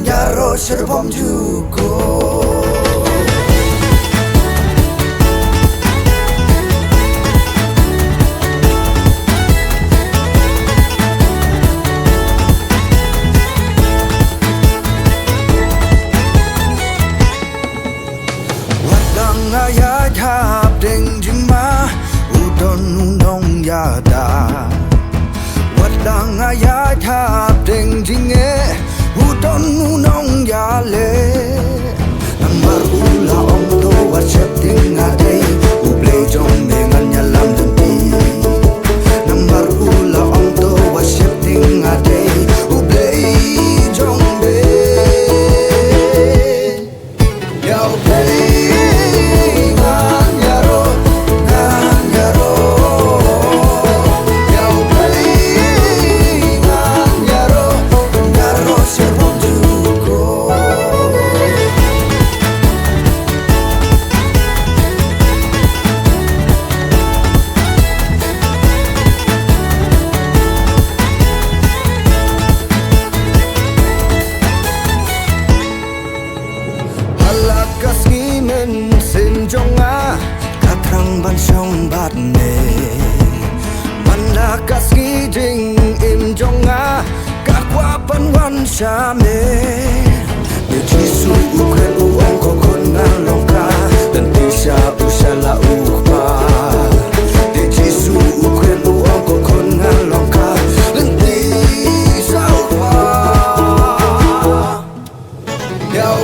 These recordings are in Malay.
Yaro serbom juko Wadang ayat deng jima udon nunong yada Wadang ayat deng jinge udon nunong yale Namar ula om to worship ding ade uble jong dengan nyalam denti Namar ula om to worship ding ade uble jong be Yau play Sinjonga katrang ban song bat ne Mandakas ngiding im jonga kakwa pan wan shame Ye jisu ukren uong kokon ngalongka dan tisha ushala ukpa Ye jisu ukren uong kokon ngalongka dan tisha ukpa Yau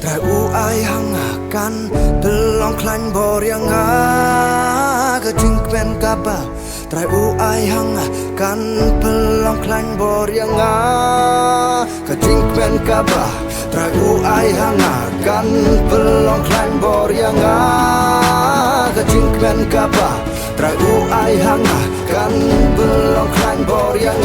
Trai u ai hangakan telong klan boryang kejing pen kaba Trai u ai hangakan pelong klan boryang kejing pen kaba Trai u ai hangakan pelong klan boryang kejing pen kaba Trai u ai hangakan pelong klan boryang